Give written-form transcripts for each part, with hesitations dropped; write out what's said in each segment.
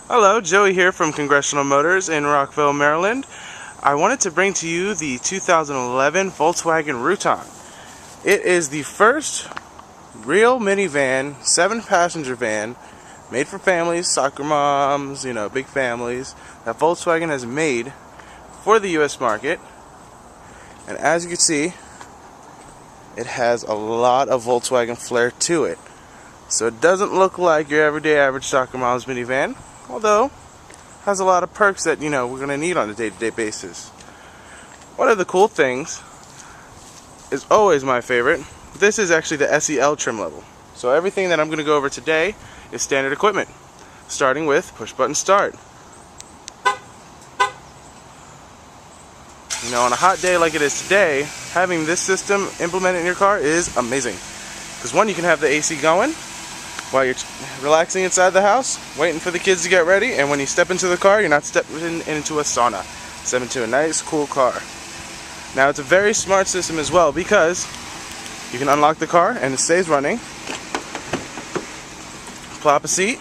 Hello, Joey here from Congressional Motors in Rockville, Maryland. I wanted to bring to you the 2011 Volkswagen Routan. It is the first real minivan, 7-passenger van, made for families, soccer moms, big families, that Volkswagen has made for the U.S. market. And as you can see, it has a lot of Volkswagen flair to it. So it doesn't look like your everyday average soccer mom's minivan, although has a lot of perks that we're going to need on a day-to-day basis. One of the cool things is always my favorite. This is actually the SEL trim level. So everything that I'm going to go over today is standard equipment, starting with push button start. On a hot day like it is today, having this system implemented in your car is amazing. Because one, you can have the AC going while you're relaxing inside the house, waiting for the kids to get ready, and when you step into the car, you're not stepping into a sauna. Step into a nice, cool car. Now, it's a very smart system as well, because you can unlock the car and it stays running. Plop a seat.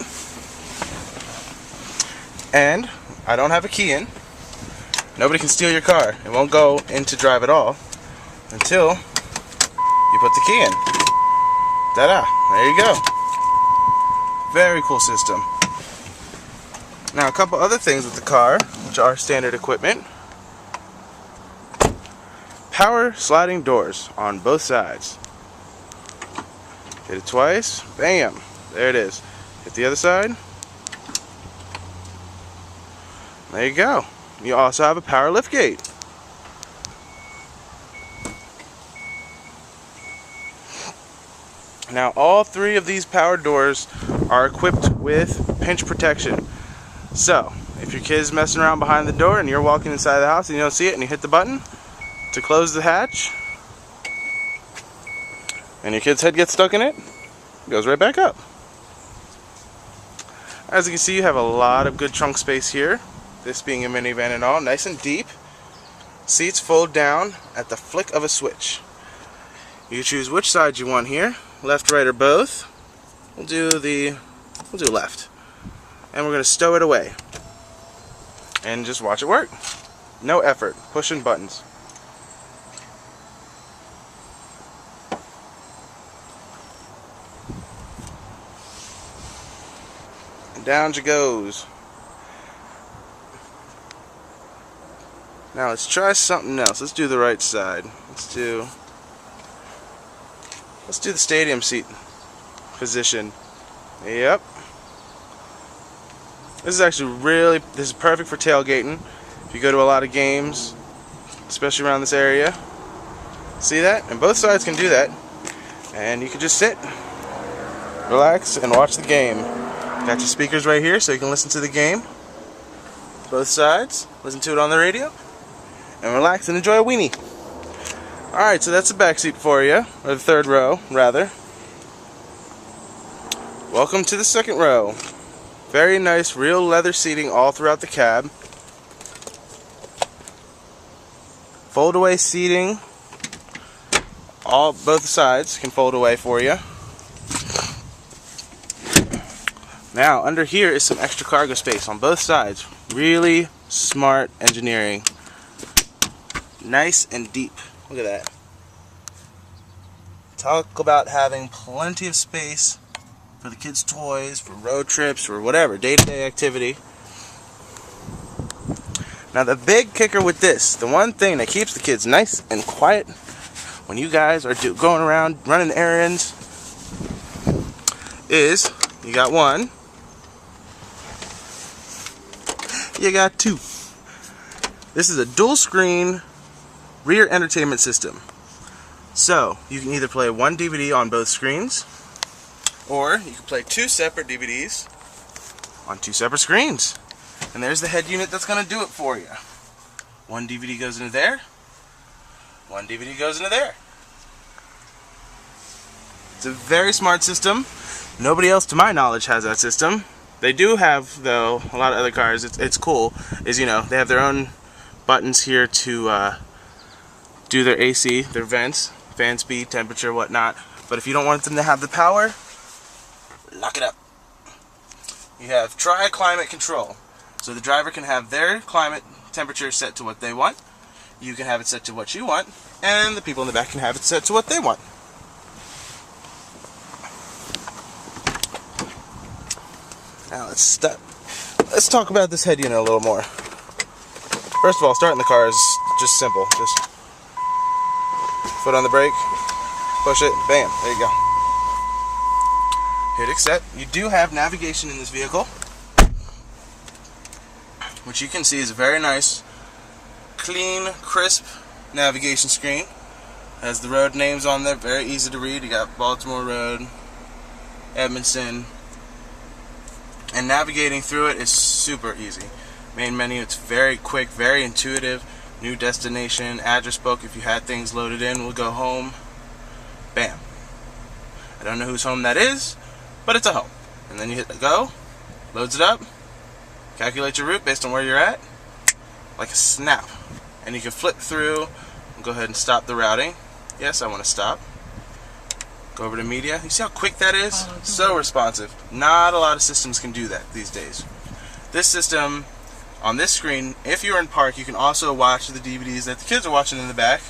And I don't have a key in. Nobody can steal your car. It won't go into drive at all until you put the key in. Ta-da! There you go. Very cool system. Now, a couple other things with the car, which are standard equipment. Power sliding doors on both sides. Hit it twice. Bam! There it is. Hit the other side. There you go. You also have a power lift gate. Now, all three of these power doors are equipped with pinch protection. So, if your kid's messing around behind the door and you're walking inside the house and you don't see it and you hit the button to close the hatch, and your kid's head gets stuck in it, it goes right back up. As you can see, you have a lot of good trunk space here. This being a minivan and all, nice and deep. Seats fold down at the flick of a switch. You choose which side you want here, left, right, or both. We'll do left. And we're going to stow it away. And just watch it work. No effort, pushing buttons. And down she goes. Now let's try something else. Let's do the right side. Let's do the stadium seat position. Yep. This is perfect for tailgating. If you go to a lot of games, especially around this area. See that? And both sides can do that. And you can just sit, relax, and watch the game. Got your speakers right here so you can listen to the game. Both sides. Listen to it on the radio. And relax and enjoy a weenie. Alright, so that's the back seat for you, or the third row, rather. Welcome to the second row. Very nice, real leather seating all throughout the cab. Fold away seating. Both sides can fold away for you. Now, under here is some extra cargo space on both sides. Really smart engineering. Nice and deep. Look at that. Talk about having plenty of space for the kids' toys, for road trips, for whatever, day-to-day activity. Now, the big kicker with this, the one thing that keeps the kids nice and quiet when you guys are going around running errands is, you got one, you got two. This is a dual screen rear entertainment system. So, you can either play one DVD on both screens, or you can play two separate DVDs on two separate screens. And there's the head unit that's going to do it for you. One DVD goes into there, one DVD goes into there. It's a very smart system. Nobody else, to my knowledge, has that system. They do have, though, a lot of other cars, it's cool, is, they have their own buttons here to do their AC, their vents, fan speed, temperature, whatnot. But if you don't want them to have the power, lock it up. You have tri-climate control. So the driver can have their climate temperature set to what they want. You can have it set to what you want. And the people in the back can have it set to what they want. Now let's talk about this head unit a little more. First of all, starting the car is just simple. Just foot on the brake, push it, bam, there you go. Hit accept. You do have navigation in this vehicle, which you can see is a very nice, clean, crisp navigation screen. Has the road names on there, very easy to read. You got Baltimore Road, Edmondson, and navigating through it is super easy. Main menu, it's very quick, very intuitive. New destination, address book, if you had things loaded in, we'll go home. Bam. I don't know whose home that is, but it's a home. And then you hit the go, loads it up, calculate your route based on where you're at, like a snap. And you can flip through and go ahead and stop the routing. Yes, I want to stop. Go over to media. You see how quick that is? So responsive. Not a lot of systems can do that these days. This system, on this screen, if you're in park, you can also watch the DVDs that the kids are watching in the back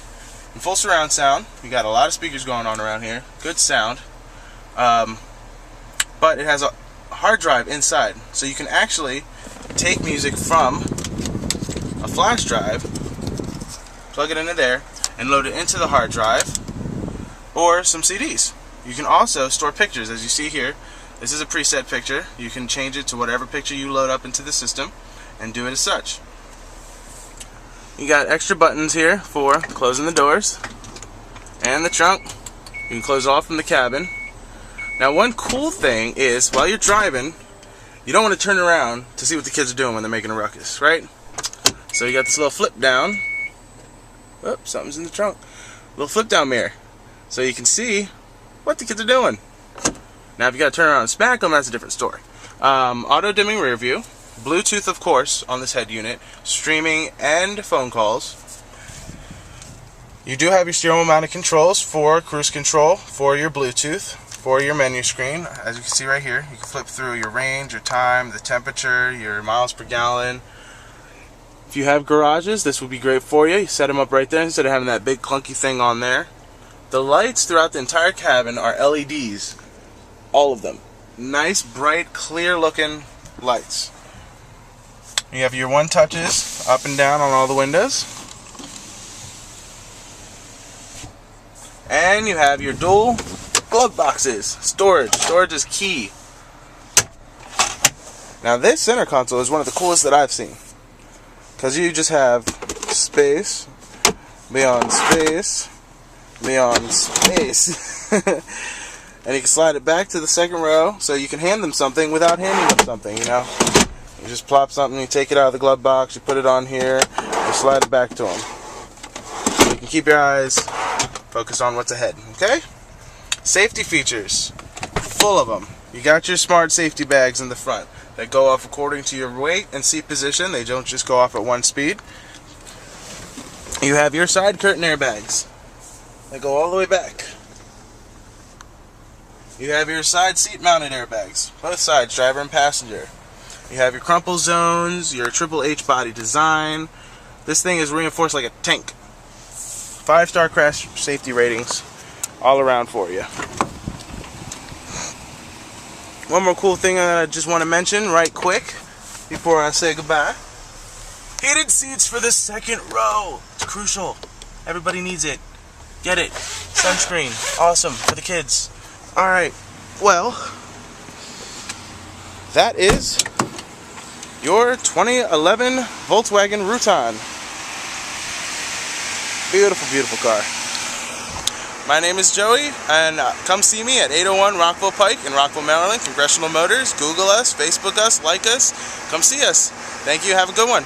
in full surround sound. You got a lot of speakers going on around here. Good sound. But it has a hard drive inside, so you can actually take music from a flash drive, plug it into there, and load it into the hard drive, or some CDs. You can also store pictures, as you see here. This is a preset picture. You can change it to whatever picture you load up into the system and do it as such. You got extra buttons here for closing the doors and the trunk. You can close off from the cabin. Now, one cool thing is, while you're driving, you don't want to turn around to see what the kids are doing when they're making a ruckus, right? So you got this little flip down. Oops, something's in the trunk. Little flip down mirror, so you can see what the kids are doing. Now, if you got to turn around and smack them, that's a different story. Auto dimming rear view, Bluetooth, of course, on this head unit, streaming and phone calls. You do have your steering wheel mounted controls for cruise control, for your Bluetooth, for your menu screen. As you can see right here, you can flip through your range, your time, the temperature, your miles per gallon. If you have garages, this would be great for you. You set them up right there instead of having that big clunky thing on there. The lights throughout the entire cabin are LEDs. All of them. Nice, bright, clear looking lights. You have your one touches up and down on all the windows. And you have your dual glove boxes. Storage. Storage is key. Now, this center console is one of the coolest that I've seen, because you just have space beyond space beyond space. And you can slide it back to the second row, so you can hand them something without handing them something, you know. You just plop something, you take it out of the glove box, you put it on here, you slide it back to them. So you can keep your eyes focused on what's ahead, okay? Safety features, full of them. You got your smart safety bags in the front that go off according to your weight and seat position. They don't just go off at one speed. You have your side curtain airbags that go all the way back. You have your side seat mounted airbags, both sides, driver and passenger. You have your crumple zones, your Triple H body design. This thing is reinforced like a tank. 5-star crash safety ratings all around for you. One more cool thing that I just want to mention right quick before I say goodbye. Heated seats for the second row. It's crucial. Everybody needs it. Get it. Sunscreen. Awesome for the kids. Alright, well, that is your 2011 Volkswagen Routan. Beautiful, beautiful car. My name is Joey, and come see me at 801 Rockville Pike in Rockville, Maryland. Congressional Motors. Google us, Facebook us, like us. Come see us. Thank you. Have a good one.